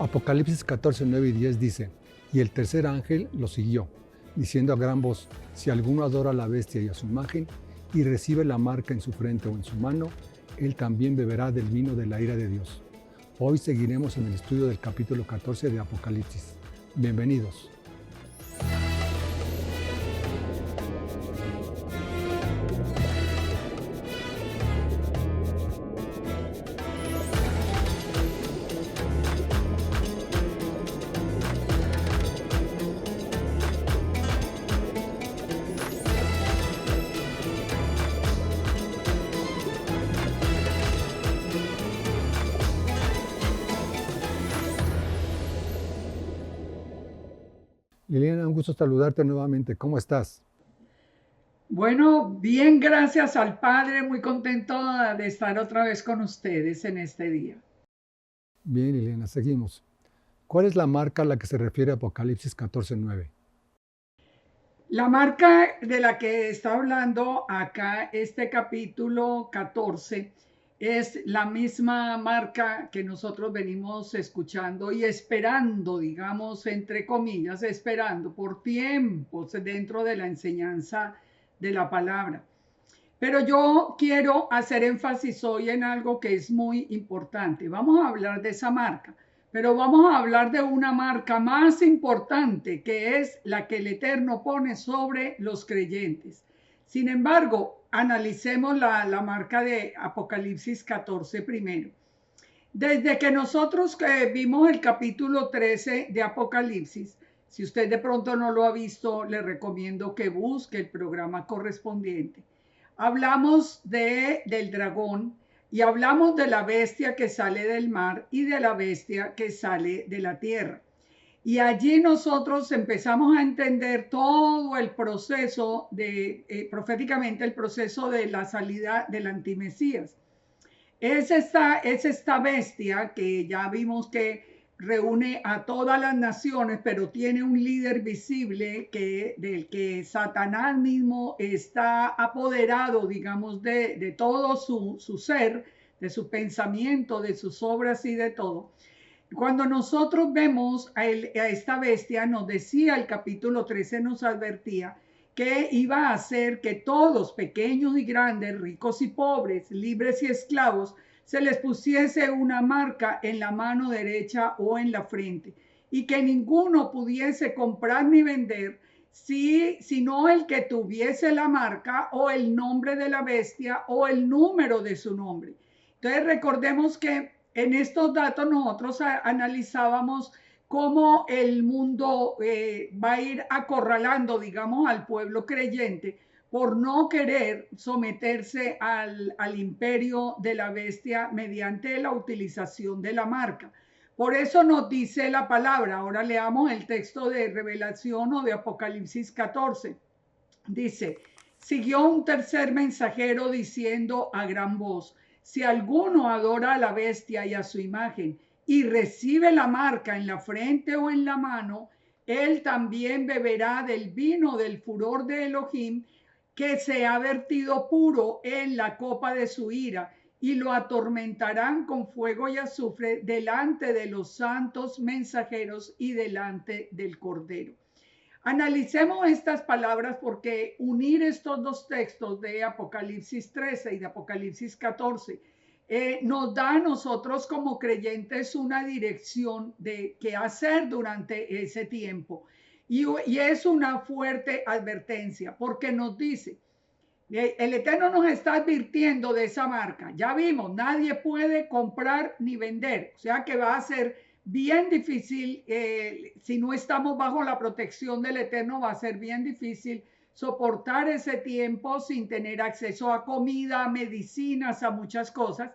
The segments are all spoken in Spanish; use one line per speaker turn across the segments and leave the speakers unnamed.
Apocalipsis 14, 9 y 10 dice: y el tercer ángel lo siguió, diciendo a gran voz: si alguno adora a la bestia y a su imagen, y recibe la marca en su frente o en su mano, él también beberá del vino de la ira de Dios. Hoy seguiremos en el estudio del capítulo 14 de Apocalipsis. Bienvenidos. Liliana, un gusto saludarte nuevamente. ¿Cómo estás?
Bueno, bien, gracias al Padre, muy contento de estar otra vez con ustedes en este día.
Bien, Liliana, seguimos. ¿Cuál es la marca a la que se refiere Apocalipsis 14:9?
La marca de la que está hablando acá este capítulo 14 es la misma marca que nosotros venimos escuchando y esperando, digamos, entre comillas, esperando por tiempos dentro de la enseñanza de la palabra. Pero yo quiero hacer énfasis hoy en algo que es muy importante. Vamos a hablar de esa marca, pero vamos a hablar de una marca más importante, que es la que el Eterno pone sobre los creyentes. Sin embargo, analicemos la marca de Apocalipsis 14 primero. Desde que nosotros vimos el capítulo 13 de Apocalipsis, si usted de pronto no lo ha visto, le recomiendo que busque el programa correspondiente. Hablamos del dragón y hablamos de la bestia que sale del mar y de la bestia que sale de la tierra. Y allí nosotros empezamos a entender todo el proceso proféticamente el proceso de la salida del antimesías. Es esta bestia que ya vimos que reúne a todas las naciones, pero tiene un líder visible del que Satanás mismo está apoderado, digamos, de todo su ser, de su pensamiento, de sus obras y de todo. Cuando nosotros vemos a esta bestia, nos decía el capítulo 13, nos advertía que iba a hacer que todos, pequeños y grandes, ricos y pobres, libres y esclavos, se les pusiese una marca en la mano derecha o en la frente, y que ninguno pudiese comprar ni vender sino el que tuviese la marca o el nombre de la bestia o el número de su nombre. Entonces recordemos que en estos datos nosotros analizábamos cómo el mundo va a ir acorralando, digamos, al pueblo creyente por no querer someterse al imperio de la bestia mediante la utilización de la marca. Por eso nos dice la palabra. Ahora leamos el texto de Revelación o de Apocalipsis 14. Dice: siguió un tercer mensajero diciendo a gran voz: si alguno adora a la bestia y a su imagen y recibe la marca en la frente o en la mano, él también beberá del vino del furor de Elohim, que se ha vertido puro en la copa de su ira, y lo atormentarán con fuego y azufre delante de los santos mensajeros y delante del Cordero. Analicemos estas palabras, porque unir estos dos textos de Apocalipsis 13 y de Apocalipsis 14 nos da a nosotros como creyentes una dirección de qué hacer durante ese tiempo. Y es una fuerte advertencia, porque nos dice, el Eterno nos está advirtiendo de esa marca. Ya vimos, nadie puede comprar ni vender. O sea que va a ser bien difícil, si no estamos bajo la protección del Eterno, va a ser bien difícil soportar ese tiempo sin tener acceso a comida, a medicinas, a muchas cosas.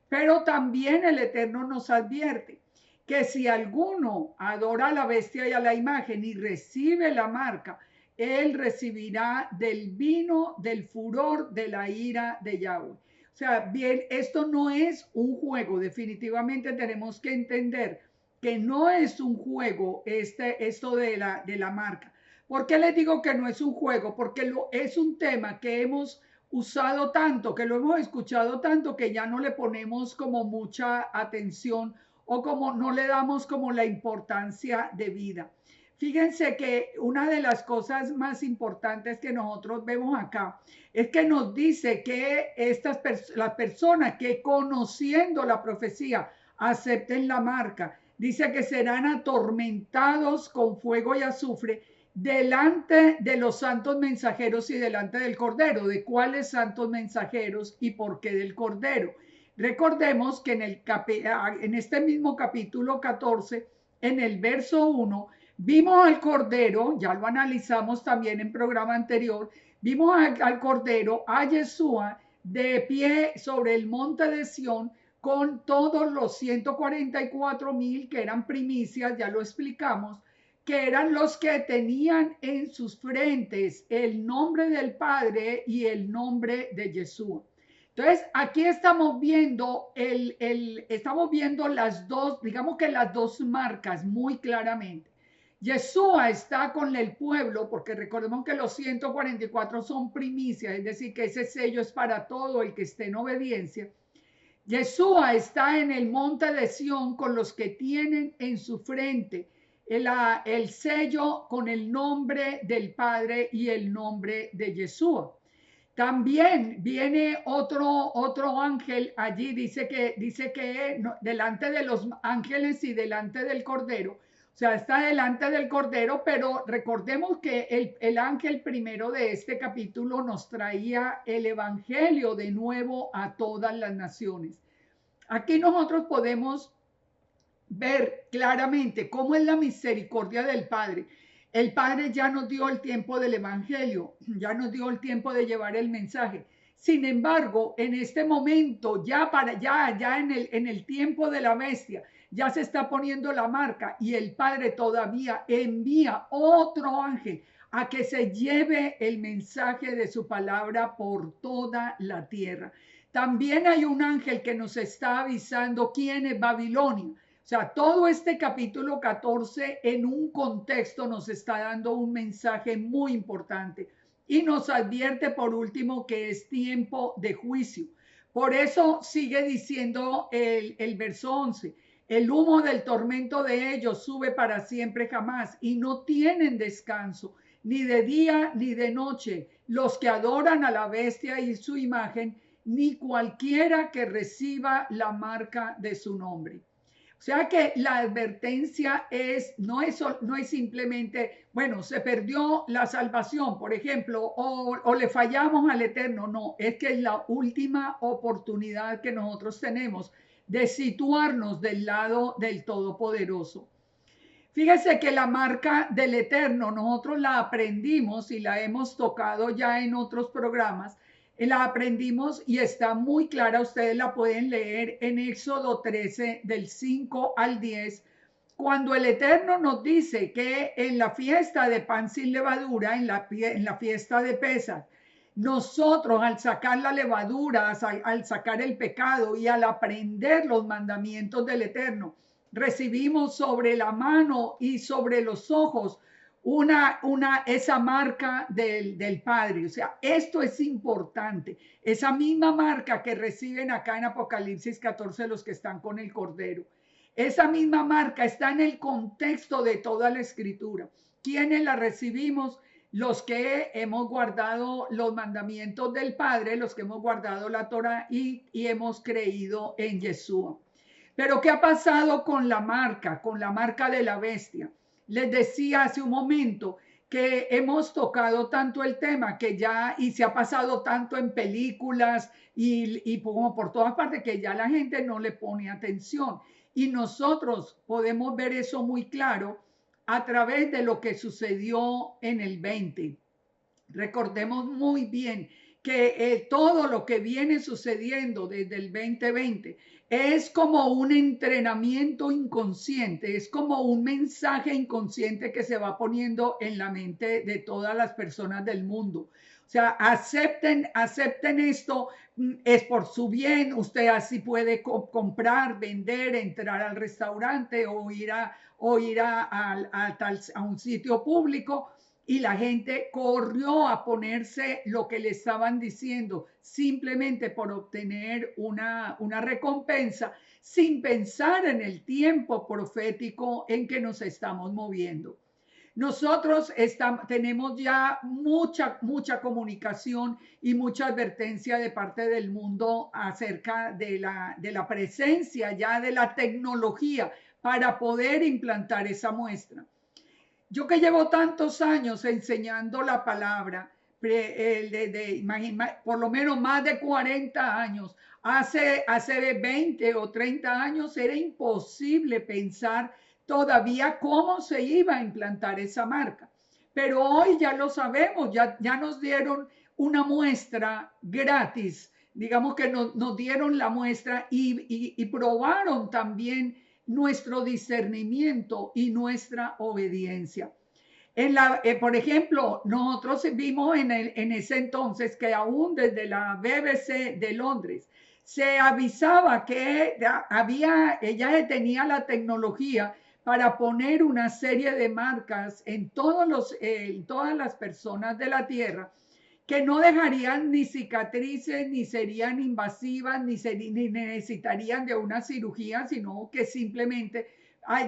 Pero también el Eterno nos advierte que si alguno adora a la bestia y a la imagen y recibe la marca, él recibirá del vino del furor de la ira de Yahweh. O sea, bien, esto no es un juego. Definitivamente tenemos que entender que no es un juego esto de la marca. ¿Por qué les digo que no es un juego? Porque es un tema que hemos usado tanto, que lo hemos escuchado tanto, que ya no le ponemos como mucha atención o como no le damos como la importancia debida. Fíjense que una de las cosas más importantes que nosotros vemos acá es que nos dice que las personas que conociendo la profecía acepten la marca, dice que serán atormentados con fuego y azufre delante de los santos mensajeros y delante del Cordero. ¿De cuáles santos mensajeros y por qué del Cordero? Recordemos que en este mismo capítulo 14, en el verso 1, vimos al Cordero, ya lo analizamos también en programa anterior, vimos al Cordero, a Yeshua, de pie sobre el monte de Sión, con todos los 144,000 que eran primicias, ya lo explicamos, que eran los que tenían en sus frentes el nombre del Padre y el nombre de Yeshua. Entonces, aquí estamos viendo estamos viendo las dos, digamos que las dos marcas muy claramente. Yeshua está con el pueblo, porque recordemos que los 144 son primicias, es decir, que ese sello es para todo el que esté en obediencia. Yeshua está en el monte de Sión con los que tienen en su frente el sello con el nombre del Padre y el nombre de Yeshua. También viene otro ángel allí, dice que delante de los ángeles y delante del Cordero, o sea, está delante del Cordero, pero recordemos que el ángel primero de este capítulo nos traía el evangelio de nuevo a todas las naciones. Aquí nosotros podemos ver claramente cómo es la misericordia del Padre. El Padre ya nos dio el tiempo del evangelio, ya nos dio el tiempo de llevar el mensaje. Sin embargo, en este momento, ya en el tiempo de la bestia, ya se está poniendo la marca y el Padre todavía envía otro ángel a que se lleve el mensaje de su palabra por toda la tierra. También hay un ángel que nos está avisando quién es Babilonia. O sea, todo este capítulo 14 en un contexto nos está dando un mensaje muy importante y nos advierte por último que es tiempo de juicio. Por eso sigue diciendo el verso 11, el humo del tormento de ellos sube para siempre jamás y no tienen descanso, ni de día ni de noche, los que adoran a la bestia y su imagen, ni cualquiera que reciba la marca de su nombre. O sea que la advertencia no es simplemente, bueno, se perdió la salvación, por ejemplo, o le fallamos al Eterno. No, es que es la última oportunidad que nosotros tenemos de situarnos del lado del Todopoderoso. Fíjese que la marca del Eterno nosotros la aprendimos y la hemos tocado ya en otros programas. La aprendimos y está muy clara, ustedes la pueden leer en Éxodo 13 del 5 al 10, cuando el Eterno nos dice que en la fiesta de pan sin levadura, en la fiesta de Pesaj, nosotros al sacar la levadura, al sacar el pecado y al aprender los mandamientos del Eterno, recibimos sobre la mano y sobre los ojos esa marca del Padre. O sea, esto es importante. Esa misma marca que reciben acá en Apocalipsis 14 los que están con el Cordero. Esa misma marca está en el contexto de toda la Escritura. ¿Quiénes la recibimos? Los que hemos guardado los mandamientos del Padre, los que hemos guardado la Torah y hemos creído en Yeshua. Pero ¿qué ha pasado con la marca de la bestia? Les decía hace un momento que hemos tocado tanto el tema y se ha pasado tanto en películas y como por todas partes que ya la gente no le pone atención. Y nosotros podemos ver eso muy claro a través de lo que sucedió en el 20. Recordemos muy bien que todo lo que viene sucediendo desde el 2020 es como un entrenamiento inconsciente, es como un mensaje inconsciente que se va poniendo en la mente de todas las personas del mundo. O sea, acepten esto, es por su bien, usted así puede comprar, vender, entrar al restaurante o ir a un sitio público y la gente corrió a ponerse lo que le estaban diciendo simplemente por obtener una recompensa sin pensar en el tiempo profético en que nos estamos moviendo. Nosotros tenemos ya mucha comunicación y mucha advertencia de parte del mundo acerca de la presencia ya de la tecnología para poder implantar esa muestra. Yo que llevo tantos años enseñando la palabra, por lo menos más de 40 años, hace 20 o 30 años era imposible pensar todavía cómo se iba a implantar esa marca. Pero hoy ya lo sabemos, ya nos dieron una muestra gratis, digamos que nos dieron la muestra y probaron también nuestro discernimiento y nuestra obediencia. Por ejemplo, nosotros vimos en ese entonces que aún desde la BBC de Londres se avisaba que ella tenía la tecnología para poner una serie de marcas en todas las personas de la Tierra que no dejarían ni cicatrices, ni serían invasivas, ni necesitarían de una cirugía, sino que simplemente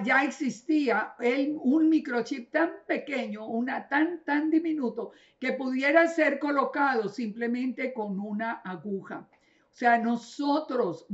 ya existía un microchip tan pequeño, tan diminuto, que pudiera ser colocado simplemente con una aguja. O sea, nosotros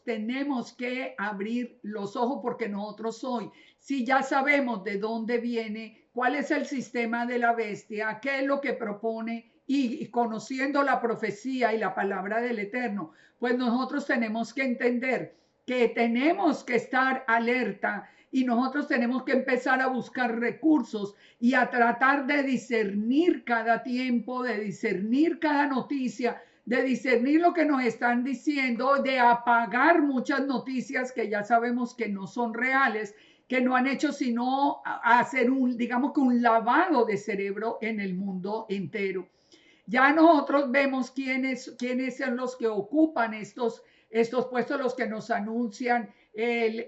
tenemos que abrir los ojos porque nosotros hoy, si ya sabemos de dónde viene, cuál es el sistema de la bestia, qué es lo que propone, y conociendo la profecía y la palabra del Eterno, pues nosotros tenemos que entender que tenemos que estar alerta y nosotros tenemos que empezar a buscar recursos y a tratar de discernir cada tiempo, de discernir cada noticia, de discernir lo que nos están diciendo, de apagar muchas noticias que ya sabemos que no son reales, que no han hecho sino hacer digamos que un lavado de cerebro en el mundo entero. Ya nosotros vemos quiénes son los que ocupan estos puestos, los que nos anuncian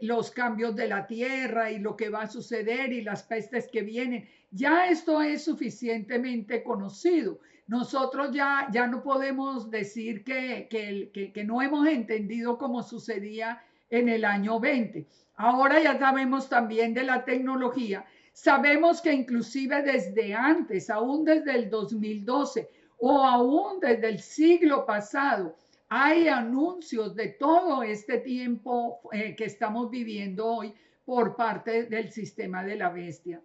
los cambios de la tierra y lo que va a suceder y las pestes que vienen. Ya esto es suficientemente conocido. Nosotros ya no podemos decir que no hemos entendido cómo sucedía en el año 20. Ahora ya sabemos también de la tecnología. Sabemos que inclusive desde antes, aún desde el 2012, o aún desde el siglo pasado, hay anuncios de todo este tiempo que estamos viviendo hoy por parte del sistema de la bestia.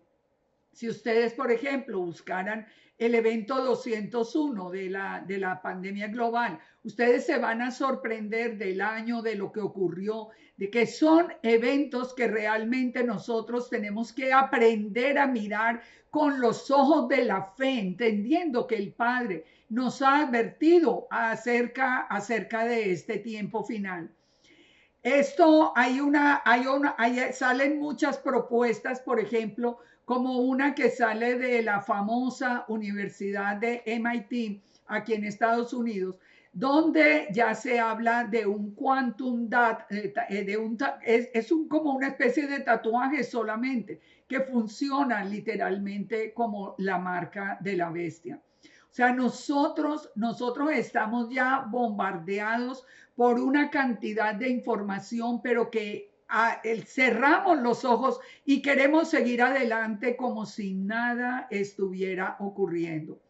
Si ustedes, por ejemplo, buscaran el evento 201 de la pandemia global, ustedes se van a sorprender del año, de lo que ocurrió, de que son eventos que realmente nosotros tenemos que aprender a mirar con los ojos de la fe, entendiendo que el Padre nos ha advertido acerca de este tiempo final. Esto salen muchas propuestas, por ejemplo, como una que sale de la famosa Universidad de MIT aquí en Estados Unidos, donde ya se habla de un quantum dot, como una especie de tatuaje solamente, que funciona literalmente como la marca de la bestia. O sea, nosotros estamos ya bombardeados por una cantidad de información, pero que cerramos los ojos y queremos seguir adelante como si nada estuviera ocurriendo.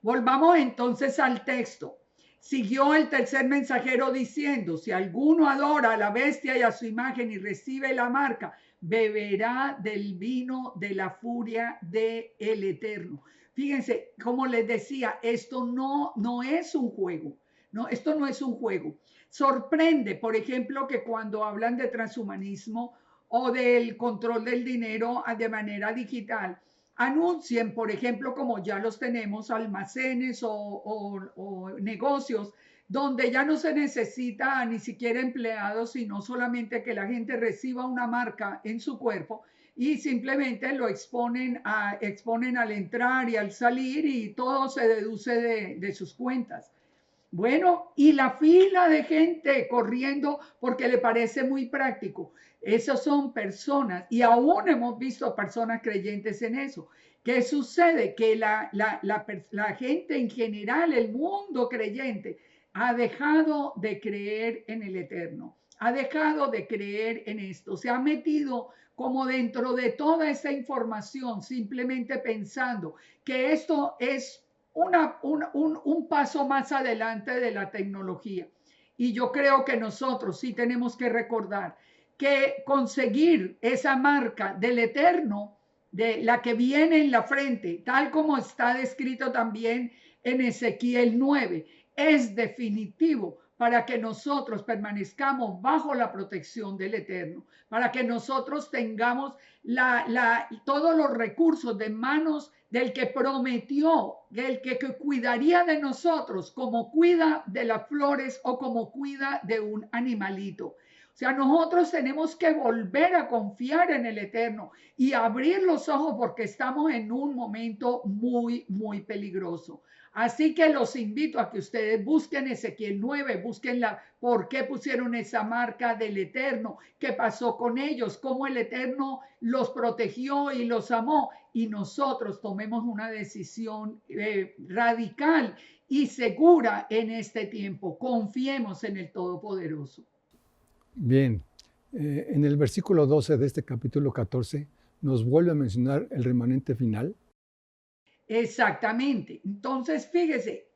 Volvamos entonces al texto. Siguió el tercer mensajero diciendo: si alguno adora a la bestia y a su imagen y recibe la marca, beberá del vino de la furia del Eterno. Fíjense, como les decía, esto no es un juego. No, esto no es un juego. Sorprende, por ejemplo, que cuando hablan de transhumanismo o del control del dinero de manera digital, anuncien, por ejemplo, como ya los tenemos, almacenes o negocios donde ya no se necesita ni siquiera empleados, sino solamente que la gente reciba una marca en su cuerpo y simplemente lo exponen al entrar y al salir y todo se deduce de sus cuentas. Bueno, y la fila de gente corriendo porque le parece muy práctico. Esas son personas, y aún hemos visto personas creyentes en eso. ¿Qué sucede? Que la gente en general, el mundo creyente, ha dejado de creer en el eterno, ha dejado de creer en esto, se ha metido como dentro de toda esa información, simplemente pensando que esto es un paso más adelante de la tecnología. Y yo creo que nosotros sí tenemos que recordar que conseguir esa marca del eterno, de la que viene en la frente, tal como está descrito también en Ezequiel 9, es definitivo para que nosotros permanezcamos bajo la protección del Eterno, para que nosotros tengamos todos los recursos de manos del que prometió, del que cuidaría de nosotros, como cuida de las flores o como cuida de un animalito. O sea, nosotros tenemos que volver a confiar en el Eterno y abrir los ojos porque estamos en un momento muy, muy peligroso. Así que los invito a que ustedes busquen Ezequiel 9, busquen por qué pusieron esa marca del Eterno, qué pasó con ellos, cómo el Eterno los protegió y los amó. Y nosotros tomemos una decisión radical y segura en este tiempo. Confiemos en el Todopoderoso.
Bien, en el versículo 12 de este capítulo 14 nos vuelve a mencionar el remanente final.
Exactamente. Entonces, fíjese,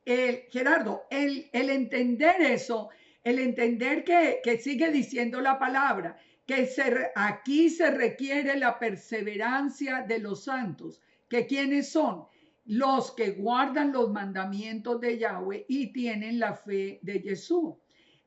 Gerardo, el entender eso, el entender que sigue diciendo la palabra, que aquí se requiere la perseverancia de los santos, que quienes son los que guardan los mandamientos de Yahweh y tienen la fe de Jesús.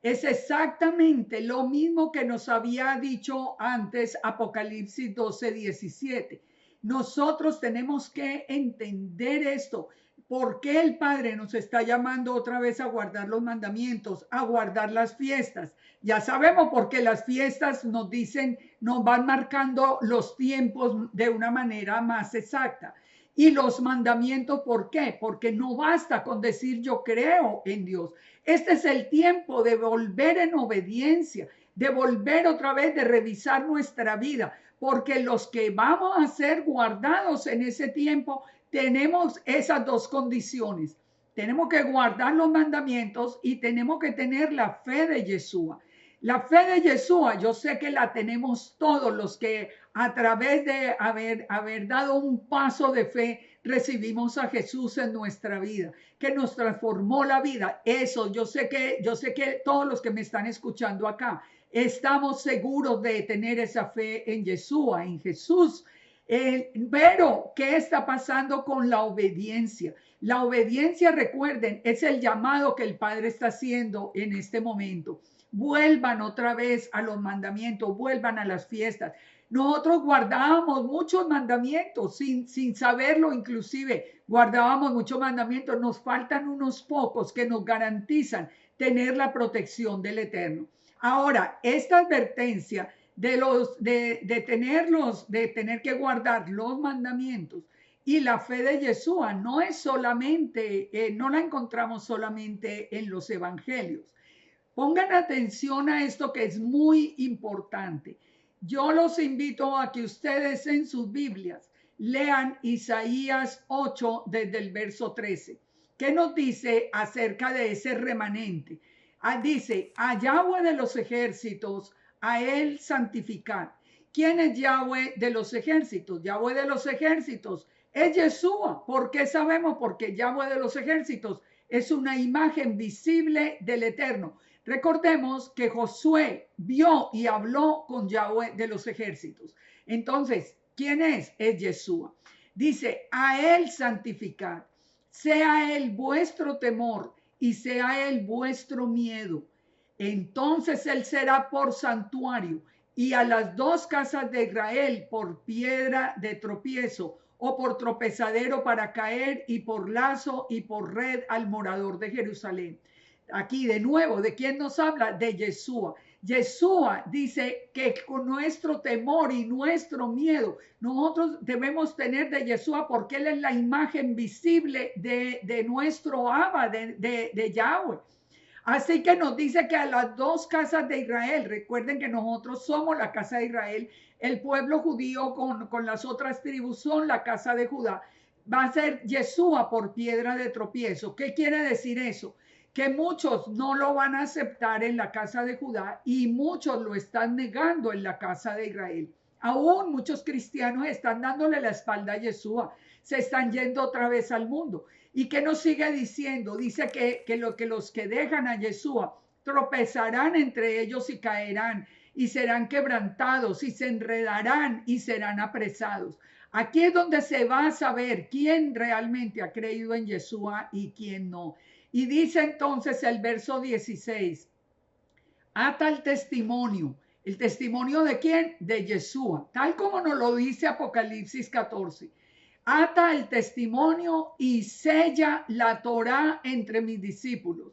Es exactamente lo mismo que nos había dicho antes Apocalipsis 12:17. Nosotros tenemos que entender esto. ¿Por qué el Padre nos está llamando otra vez a guardar los mandamientos, a guardar las fiestas? Ya sabemos por qué las fiestas nos dicen, nos van marcando los tiempos de una manera más exacta. Y los mandamientos, ¿por qué? Porque no basta con decir yo creo en Dios. Este es el tiempo de volver en obediencia, de volver otra vez, de revisar nuestra vida, porque los que vamos a ser guardados en ese tiempo tenemos esas dos condiciones. Tenemos que guardar los mandamientos y tenemos que tener la fe de Yeshua. La fe de Yeshua, yo sé que la tenemos todos los que a través de haber dado un paso de fe recibimos a Jesús en nuestra vida, que nos transformó la vida. Eso, yo sé que todos los que me están escuchando acá estamos seguros de tener esa fe en Yeshua, en Jesús. Pero, ¿qué está pasando con la obediencia? La obediencia, recuerden, es el llamado que el Padre está haciendo en este momento. Vuelvan otra vez a los mandamientos, vuelvan a las fiestas. Nosotros guardábamos muchos mandamientos sin saberlo, inclusive guardábamos muchos mandamientos. Nos faltan unos pocos que nos garantizan tener la protección del Eterno. Ahora, esta advertencia de tener que guardar los mandamientos y la fe de Yeshua no es solamente, no la encontramos solamente en los evangelios. Pongan atención a esto que es muy importante. Yo los invito a que ustedes en sus Biblias lean Isaías 8 desde el verso 13. ¿Qué nos dice acerca de ese remanente? Dice, a Yahweh de los ejércitos, a él santificar. ¿Quién es Yahweh de los ejércitos? Yahweh de los ejércitos es Yeshua. ¿Por qué sabemos? Porque Yahweh de los ejércitos es una imagen visible del Eterno. Recordemos que Josué vio y habló con Yahweh de los ejércitos. Entonces, ¿quién es? Es Yeshua. Dice, a él santificar, sea él vuestro temor y sea él vuestro miedo. Entonces él será por santuario y a las dos casas de Israel por piedra de tropiezo o por tropezadero para caer y por lazo y por red al morador de Jerusalén. Aquí de nuevo, ¿de quién nos habla? De Yeshua. Yeshua dice que con nuestro temor y nuestro miedo, nosotros debemos tener de Yeshua porque él es la imagen visible de nuestro Abba, de Yahweh. Así que nos dice que a las dos casas de Israel, recuerden que nosotros somos la casa de Israel, el pueblo judío con las otras tribus son la casa de Judá, va a ser Yeshua por piedra de tropiezo. ¿Qué quiere decir eso? Que muchos no lo van a aceptar en la casa de Judá y muchos lo están negando en la casa de Israel. Aún muchos cristianos están dándole la espalda a Yeshua, se están yendo otra vez al mundo. ¿Y qué nos sigue diciendo? Dice que los que dejan a Yeshua tropezarán entre ellos y caerán y serán quebrantados y se enredarán y serán apresados. Aquí es donde se va a saber quién realmente ha creído en Yeshua y quién no. Y dice entonces el verso 16, ata el testimonio de quién? De Yeshua, tal como nos lo dice Apocalipsis 14. Ata el testimonio y sella la Torá entre mis discípulos.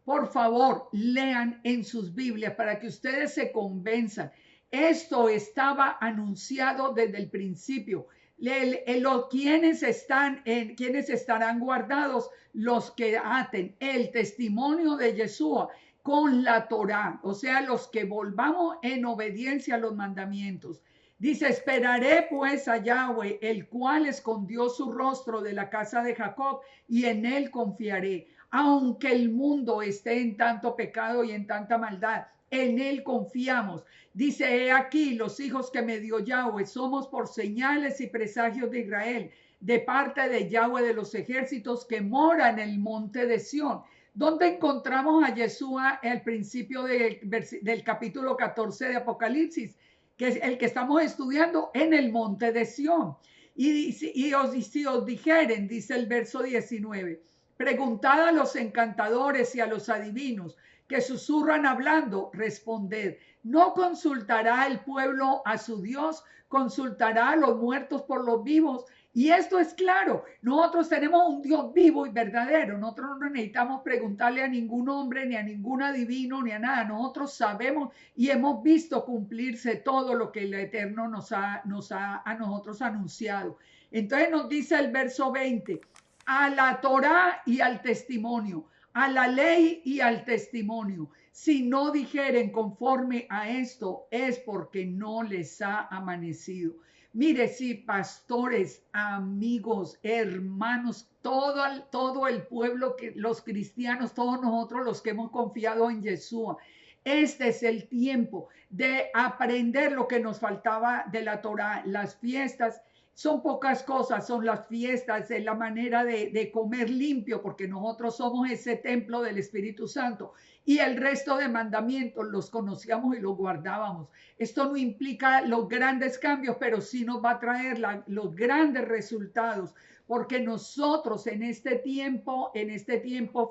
Por favor, lean en sus Biblias para que ustedes se convenzan. Esto estaba anunciado desde el principio. ¿Quiénes estarán guardados? Los que aten el testimonio de Yeshua con la Torá, o sea, los que volvamos en obediencia a los mandamientos. Dice, esperaré pues a Yahweh, el cual escondió su rostro de la casa de Jacob, y en él confiaré. Aunque el mundo esté en tanto pecado y en tanta maldad, en él confiamos. Dice, he aquí, los hijos que me dio Yahweh, somos por señales y presagios de Israel, de parte de Yahweh de los ejércitos que mora en el monte de Sión. ¿Dónde encontramos a Yeshua al principio del capítulo 14 de Apocalipsis? Que es el que estamos estudiando, en el monte de Sión. Y si os dijeren, dice el verso 19, preguntad a los encantadores y a los adivinos que susurran hablando, responded, ¿no consultará el pueblo a su Dios? ¿Consultará a los muertos por los vivos? Y esto es claro, nosotros tenemos un Dios vivo y verdadero, nosotros no necesitamos preguntarle a ningún hombre, ni a ningún adivino, ni a nada, nosotros sabemos y hemos visto cumplirse todo lo que el Eterno nos ha a nosotros anunciado. Entonces nos dice el verso 20, a la Torá y al testimonio, a la ley y al testimonio. Si no dijeren conforme a esto, es porque no les ha amanecido. Mire, sí, pastores, amigos, hermanos, todo el pueblo, los cristianos, todos nosotros los que hemos confiado en Yeshua. Este es el tiempo de aprender lo que nos faltaba de la Torá. Las fiestas son pocas cosas, son las fiestas, es la manera de comer limpio, porque nosotros somos ese templo del Espíritu Santo. Y el resto de mandamientos los conocíamos y los guardábamos. Esto no implica los grandes cambios, pero sí nos va a traer los grandes resultados, porque nosotros en este tiempo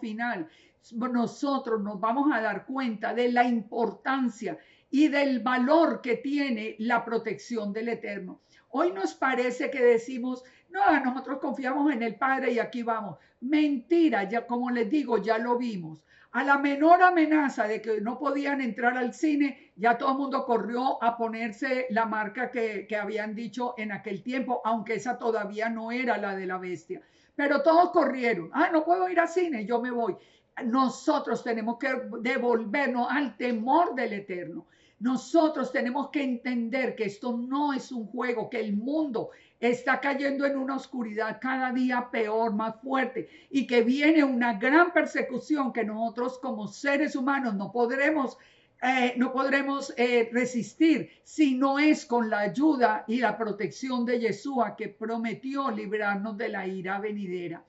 final, nosotros nos vamos a dar cuenta de la importancia y del valor que tiene la protección del Eterno. Hoy nos parece que decimos, no, nosotros confiamos en el Padre y aquí vamos. Mentira, ya como les digo, ya lo vimos. A la menor amenaza de que no podían entrar al cine, ya todo el mundo corrió a ponerse la marca que habían dicho en aquel tiempo, aunque esa todavía no era la de la bestia. Pero todos corrieron. No puedo ir al cine, yo me voy. Nosotros tenemos que devolvernos al temor del Eterno. Nosotros tenemos que entender que esto no es un juego, que el mundo está cayendo en una oscuridad cada día peor, más fuerte, y que viene una gran persecución que nosotros como seres humanos no podremos resistir si no es con la ayuda y la protección de Yeshua, que prometió librarnos de la ira venidera.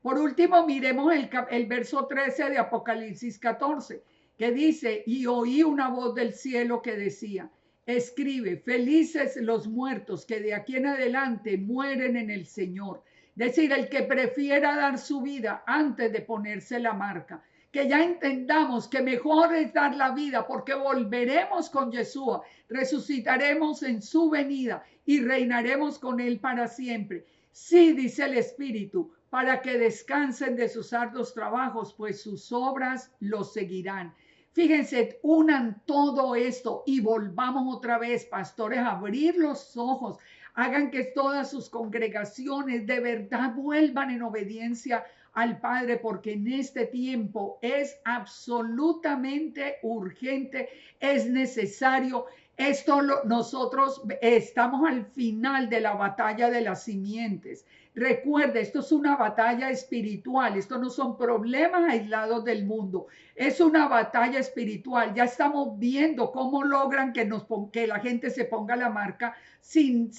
Por último, miremos el verso 13 de Apocalipsis 14, que dice, y oí una voz del cielo que decía, escribe, felices los muertos que de aquí en adelante mueren en el Señor. Es decir, el que prefiera dar su vida antes de ponerse la marca. Que ya entendamos que mejor es dar la vida, porque volveremos con Yeshua, resucitaremos en su venida y reinaremos con él para siempre. Sí, dice el Espíritu, para que descansen de sus arduos trabajos, pues sus obras los seguirán. Fíjense, unan todo esto y volvamos otra vez, pastores, a abrir los ojos. Hagan que todas sus congregaciones de verdad vuelvan en obediencia al Padre, porque en este tiempo es absolutamente urgente, es necesario. Nosotros estamos al final de la batalla de las simientes. Recuerde, esto es una batalla espiritual, esto no son problemas aislados del mundo, es una batalla espiritual. Ya estamos viendo cómo logran que la gente se ponga la marca sin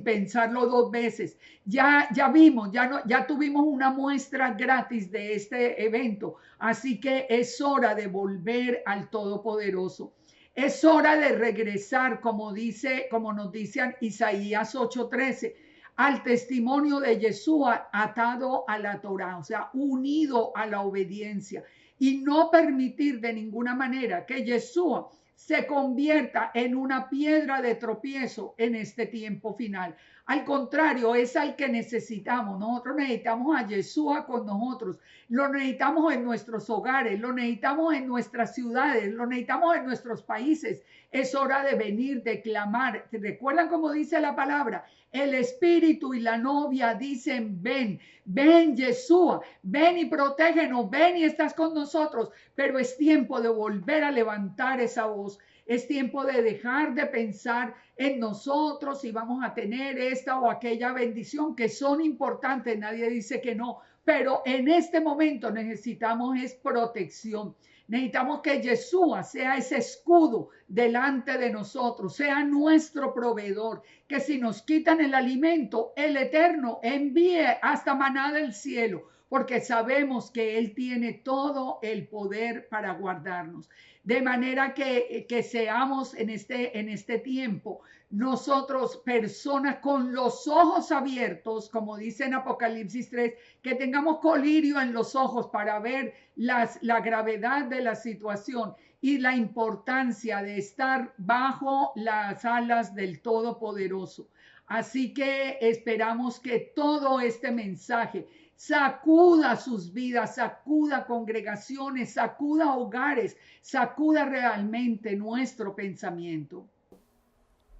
pensarlo dos veces. Ya vimos, ya tuvimos una muestra gratis de este evento, así que es hora de volver al Todopoderoso. Es hora de regresar, como nos dice Isaías 8:13, al testimonio de Yeshua atado a la Torá, o sea, unido a la obediencia, y no permitir de ninguna manera que Yeshua se convierta en una piedra de tropiezo en este tiempo final. Al contrario, es al que necesitamos. Nosotros necesitamos a Yeshua con nosotros. Lo necesitamos en nuestros hogares, lo necesitamos en nuestras ciudades, lo necesitamos en nuestros países. Es hora de venir, de clamar. ¿Recuerdan cómo dice la palabra? El espíritu y la novia dicen, ven, ven Yeshua, ven y protégenos, ven y estás con nosotros. Pero es tiempo de volver a levantar esa voz. Es tiempo de dejar de pensar en nosotros si vamos a tener esta o aquella bendición, que son importantes, nadie dice que no, pero en este momento necesitamos es protección. Necesitamos que Yeshua sea ese escudo delante de nosotros, sea nuestro proveedor, que si nos quitan el alimento, el Eterno envíe hasta maná del cielo, porque sabemos que Él tiene todo el poder para guardarnos. De manera que seamos en este tiempo nosotros personas con los ojos abiertos, como dice en Apocalipsis 3, que tengamos colirio en los ojos para ver la gravedad de la situación y la importancia de estar bajo las alas del Todopoderoso. Así que esperamos que todo este mensaje sacuda sus vidas, sacuda congregaciones, sacuda hogares, sacuda realmente nuestro pensamiento.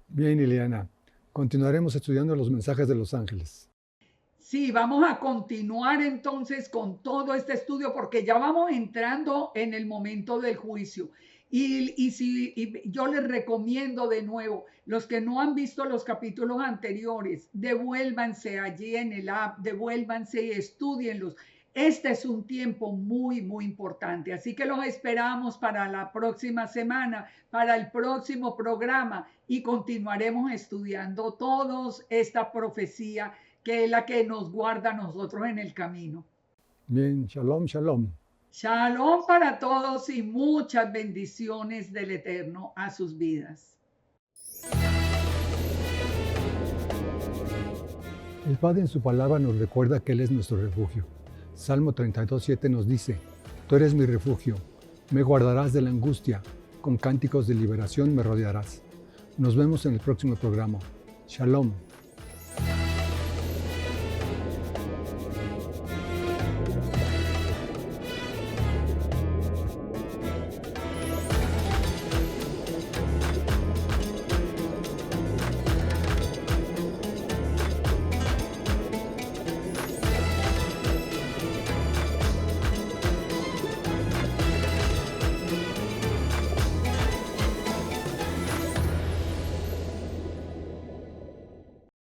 Bien, Ileana, continuaremos estudiando los mensajes de los ángeles.
Sí, vamos a continuar entonces con todo este estudio porque ya vamos entrando en el momento del juicio. Y yo les recomiendo de nuevo, los que no han visto los capítulos anteriores, devuélvanse allí en el app, devuélvanse y estudienlos. Este es un tiempo muy, muy importante. Así que los esperamos para la próxima semana, para el próximo programa y continuaremos estudiando todos esta profecía que es la que nos guarda a nosotros en el camino.
Bien, shalom, shalom.
Shalom para todos y muchas bendiciones del Eterno a sus vidas.
El Padre en su palabra nos recuerda que Él es nuestro refugio. Salmo 32:7 nos dice, tú eres mi refugio, me guardarás de la angustia, con cánticos de liberación me rodearás. Nos vemos en el próximo programa. Shalom.